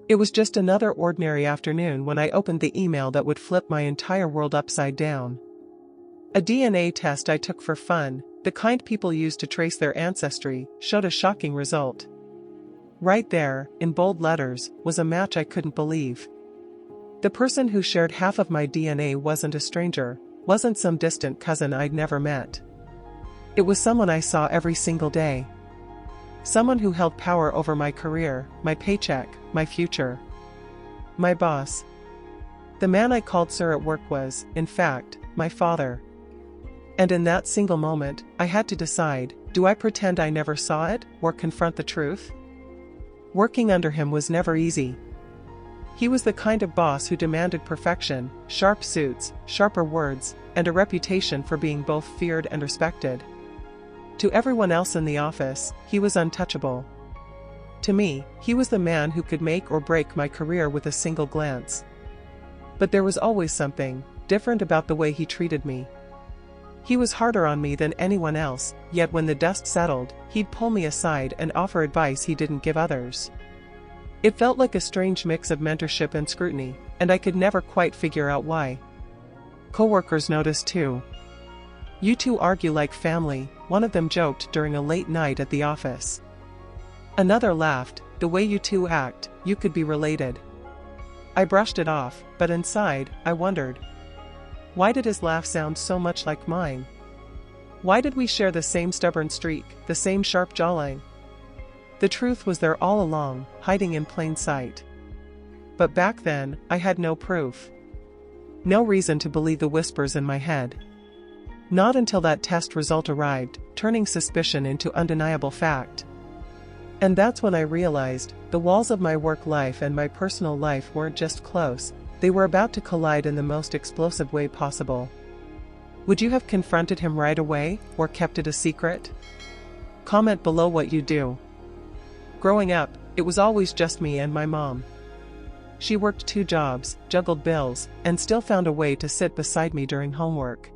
It was just another ordinary afternoon when I opened the email that would flip my entire world upside down. A DNA test I took for fun, the kind people use to trace their ancestry, showed a shocking result. Right there, in bold letters, was a match I couldn't believe. The person who shared half of my DNA wasn't a stranger, wasn't some distant cousin I'd never met. It was someone I saw every single day. Someone who held power over my career, my paycheck, my future. My boss. The man I called sir at work was, in fact, my father. And in that single moment, I had to decide, do I pretend I never saw it, or confront the truth? Working under him was never easy. He was the kind of boss who demanded perfection, sharp suits, sharper words, and a reputation for being both feared and respected. To everyone else in the office, he was untouchable. To me, he was the man who could make or break my career with a single glance. But there was always something different about the way he treated me. He was harder on me than anyone else, yet when the dust settled, he'd pull me aside and offer advice he didn't give others. It felt like a strange mix of mentorship and scrutiny, and I could never quite figure out why. Coworkers noticed too. "You two argue like family," one of them joked during a late night at the office. Another laughed, "The way you two act, you could be related." I brushed it off, but inside, I wondered. Why did his laugh sound so much like mine? Why did we share the same stubborn streak, the same sharp jawline? The truth was there all along, hiding in plain sight. But back then, I had no proof. No reason to believe the whispers in my head. Not until that test result arrived, turning suspicion into undeniable fact. And that's when I realized, the walls of my work life and my personal life weren't just close, they were about to collide in the most explosive way possible. Would you have confronted him right away, or kept it a secret? Comment below what you do. Growing up, it was always just me and my mom. She worked 2 jobs, juggled bills, and still found a way to sit beside me during homework.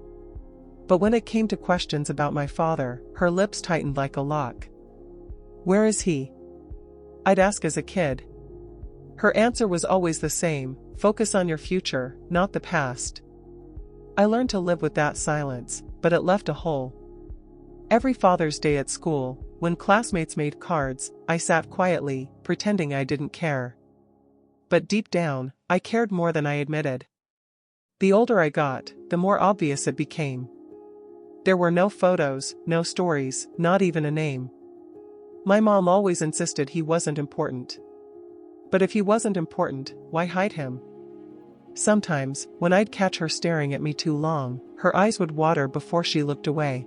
But when it came to questions about my father, her lips tightened like a lock. "Where is he?" I'd ask as a kid. Her answer was always the same: focus on your future, not the past. I learned to live with that silence, but it left a hole. Every Father's Day at school, when classmates made cards, I sat quietly, pretending I didn't care. But deep down, I cared more than I admitted. The older I got, the more obvious it became. There were no photos, no stories, not even a name. My mom always insisted he wasn't important. But if he wasn't important, why hide him? Sometimes, when I'd catch her staring at me too long, her eyes would water before she looked away.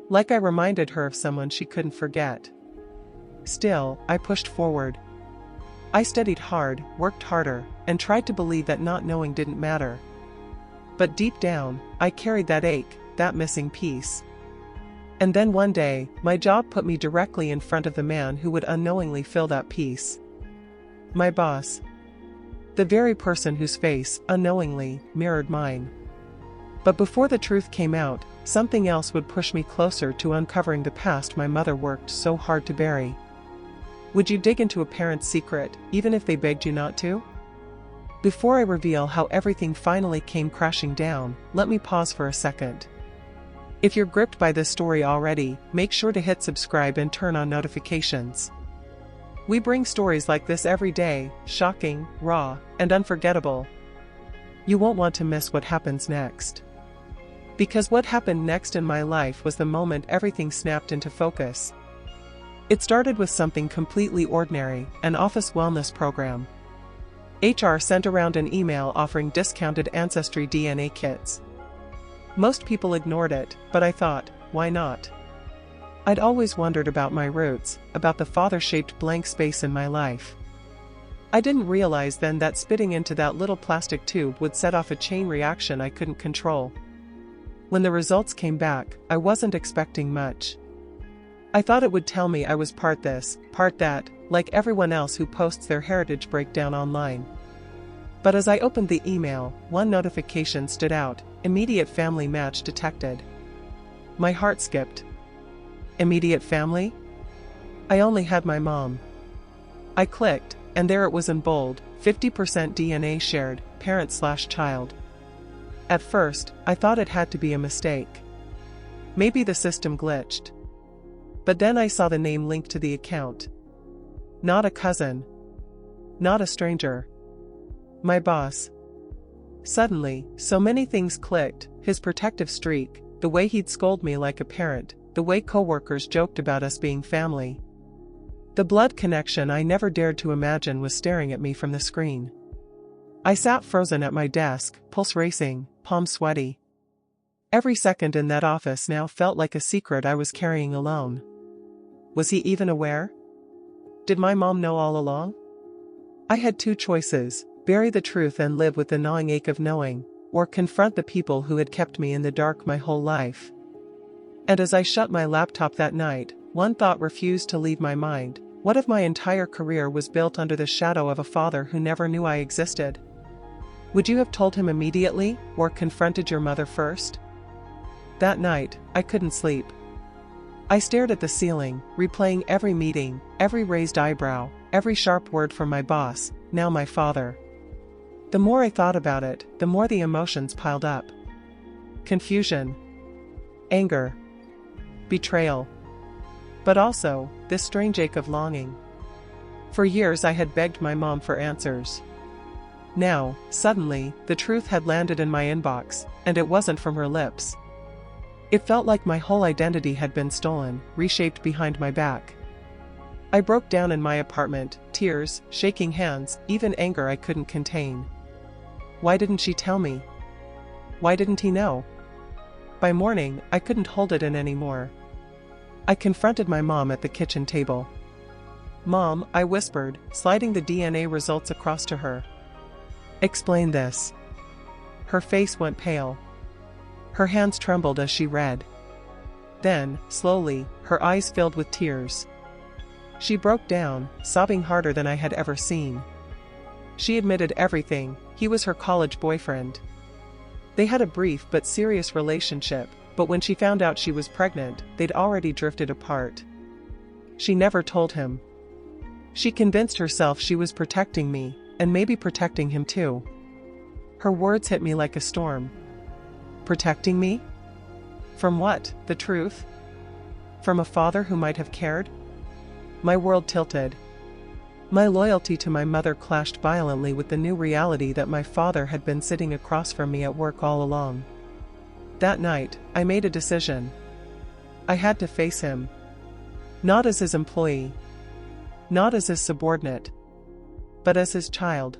Like I reminded her of someone she couldn't forget. Still, I pushed forward. I studied hard, worked harder, and tried to believe that not knowing didn't matter. But deep down, I carried that ache, that missing piece. And then one day, my job put me directly in front of the man who would unknowingly fill that piece. My boss. The very person whose face, unknowingly, mirrored mine. But before the truth came out, something else would push me closer to uncovering the past my mother worked so hard to bury. Would you dig into a parent's secret, even if they begged you not to? Before I reveal how everything finally came crashing down, let me pause for a second. If you're gripped by this story already, make sure to hit subscribe and turn on notifications. We bring stories like this every day, shocking, raw, and unforgettable. You won't want to miss what happens next. Because what happened next in my life was the moment everything snapped into focus. It started with something completely ordinary, an office wellness program. HR sent around an email offering discounted ancestry DNA kits. Most people ignored it, but I thought, why not? I'd always wondered about my roots, about the father-shaped blank space in my life. I didn't realize then that spitting into that little plastic tube would set off a chain reaction I couldn't control. When the results came back, I wasn't expecting much. I thought it would tell me I was part this, part that, like everyone else who posts their heritage breakdown online. But as I opened the email, one notification stood out: immediate family match detected. My heart skipped. Immediate family? I only had my mom. I clicked, and there it was in bold, 50% DNA shared, parent/child. At first, I thought it had to be a mistake. Maybe the system glitched. But then I saw the name linked to the account. Not a cousin. Not a stranger. My boss. Suddenly, so many things clicked: his protective streak, the way he'd scold me like a parent, the way coworkers joked about us being family. The blood connection I never dared to imagine was staring at me from the screen. I sat frozen at my desk, pulse racing, palms sweaty. Every second in that office now felt like a secret I was carrying alone. Was he even aware? Did my mom know all along? I had two choices: bury the truth and live with the gnawing ache of knowing, or confront the people who had kept me in the dark my whole life. And as I shut my laptop that night, one thought refused to leave my mind: what if my entire career was built under the shadow of a father who never knew I existed? Would you have told him immediately, or confronted your mother first? That night, I couldn't sleep. I stared at the ceiling, replaying every meeting, every raised eyebrow, every sharp word from my boss, now my father. The more I thought about it, the more the emotions piled up. Confusion. Anger. Betrayal. But also, this strange ache of longing. For years I had begged my mom for answers. Now, suddenly, the truth had landed in my inbox, and it wasn't from her lips. It felt like my whole identity had been stolen, reshaped behind my back. I broke down in my apartment, tears, shaking hands, even anger I couldn't contain. Why didn't she tell me? Why didn't he know? By morning, I couldn't hold it in anymore. I confronted my mom at the kitchen table. "Mom," I whispered, sliding the DNA results across to her. "Explain this." Her face went pale. Her hands trembled as she read. Then, slowly, her eyes filled with tears. She broke down, sobbing harder than I had ever seen. She admitted everything: he was her college boyfriend. They had a brief but serious relationship, but when she found out she was pregnant, they'd already drifted apart. She never told him. She convinced herself she was protecting me, and maybe protecting him too. Her words hit me like a storm. Protecting me? From what? The truth? From a father who might have cared? My world tilted. My loyalty to my mother clashed violently with the new reality that my father had been sitting across from me at work all along. That night, I made a decision. I had to face him. Not as his employee. Not as his subordinate. But as his child.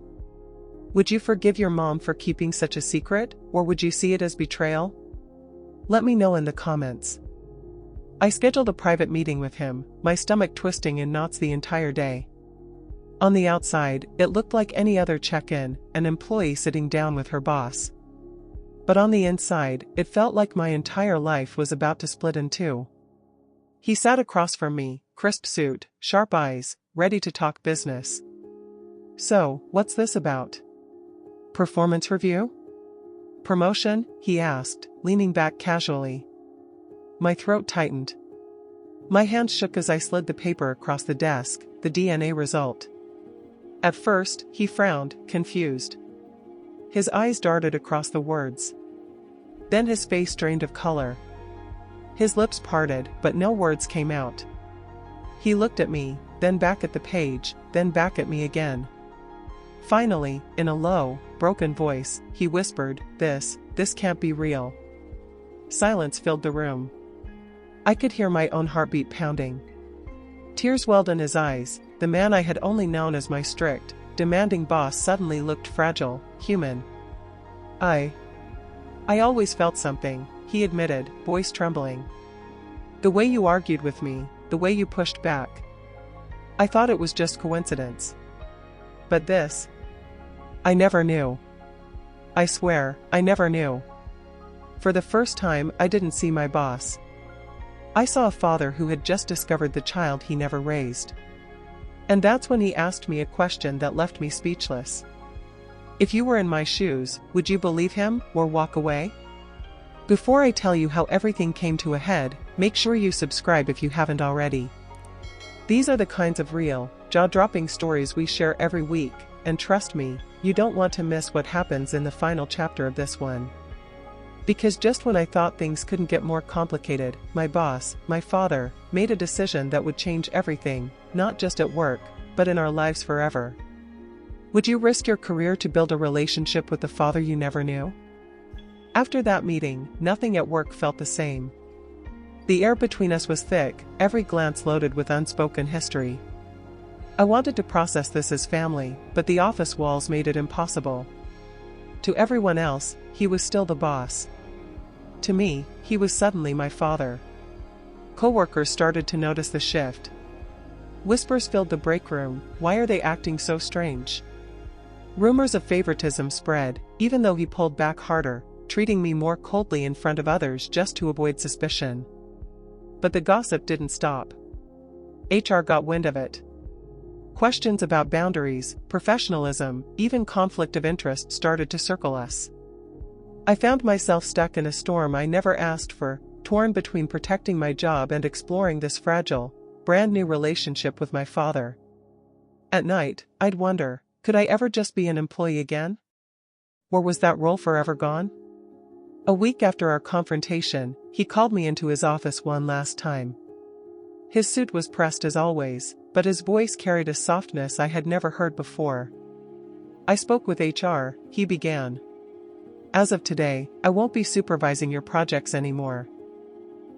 Would you forgive your mom for keeping such a secret, or would you see it as betrayal? Let me know in the comments. I scheduled a private meeting with him, my stomach twisting in knots the entire day. On the outside, it looked like any other check-in, an employee sitting down with her boss. But on the inside, it felt like my entire life was about to split in two. He sat across from me, crisp suit, sharp eyes, ready to talk business. "So, what's this about? Performance review? Promotion?" he asked, leaning back casually. My throat tightened. My hands shook as I slid the paper across the desk, the DNA result. At first, he frowned, confused. His eyes darted across the words. Then his face drained of color. His lips parted, but no words came out. He looked at me, then back at the page, then back at me again. Finally, in a low, broken voice, he whispered, This can't be real." Silence filled the room. I could hear my own heartbeat pounding. Tears welled in his eyes. The man I had only known as my strict, demanding boss suddenly looked fragile, human. I always felt something," he admitted, voice trembling. "The way you argued with me, the way you pushed back. I thought it was just coincidence. But this, I never knew. I swear, I never knew." For the first time, I didn't see my boss. I saw a father who had just discovered the child he never raised. And that's when he asked me a question that left me speechless. If you were in my shoes, would you believe him, or walk away? Before I tell you how everything came to a head, make sure you subscribe if you haven't already. These are the kinds of real, jaw-dropping stories we share every week, and trust me, you don't want to miss what happens in the final chapter of this one. Because just when I thought things couldn't get more complicated, my boss, my father, made a decision that would change everything, not just at work, but in our lives forever. Would you risk your career to build a relationship with the father you never knew? After that meeting, nothing at work felt the same. The air between us was thick, every glance loaded with unspoken history. I wanted to process this as family, but the office walls made it impossible. To everyone else, he was still the boss. To me, he was suddenly my father. Coworkers started to notice the shift. Whispers filled the break room, "Why are they acting so strange?" Rumors of favoritism spread, even though he pulled back harder, treating me more coldly in front of others just to avoid suspicion. But the gossip didn't stop. HR got wind of it. Questions about boundaries, professionalism, even conflict of interest started to circle us. I found myself stuck in a storm I never asked for, torn between protecting my job and exploring this fragile, brand new relationship with my father. At night, I'd wonder, could I ever just be an employee again? Or was that role forever gone? A week after our confrontation, he called me into his office one last time. His suit was pressed as always, but his voice carried a softness I had never heard before. "I spoke with HR," he began. "As of today, I won't be supervising your projects anymore."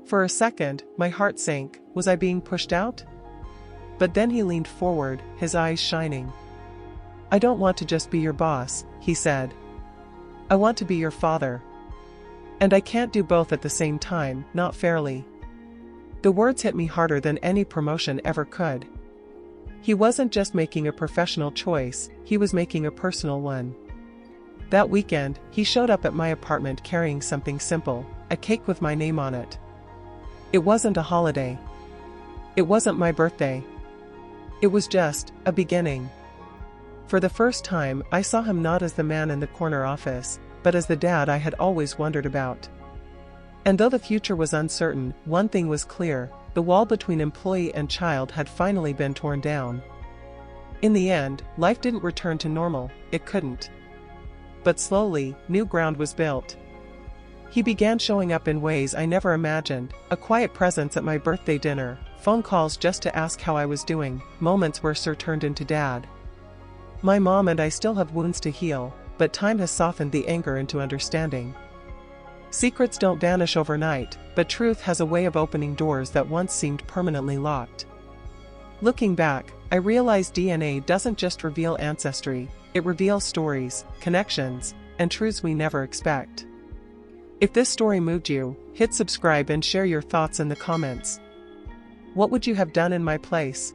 For a second, my heart sank. Was I being pushed out? But then he leaned forward, his eyes shining. "I don't want to just be your boss," he said. "I want to be your father. And I can't do both at the same time, not fairly." The words hit me harder than any promotion ever could. He wasn't just making a professional choice, he was making a personal one. That weekend, he showed up at my apartment carrying something simple, a cake with my name on it. It wasn't a holiday. It wasn't my birthday. It was just a beginning. For the first time, I saw him not as the man in the corner office, but as the dad I had always wondered about. And though the future was uncertain, one thing was clear: the wall between employee and child had finally been torn down. In the end, life didn't return to normal, it couldn't. But slowly, new ground was built. He began showing up in ways I never imagined: a quiet presence at my birthday dinner, phone calls just to ask how I was doing, moments where Sir turned into Dad. My mom and I still have wounds to heal, but time has softened the anger into understanding. Secrets don't vanish overnight, but truth has a way of opening doors that once seemed permanently locked. Looking back, I realized DNA doesn't just reveal ancestry, it reveals stories, connections, and truths we never expect. If this story moved you, hit subscribe and share your thoughts in the comments. What would you have done in my place?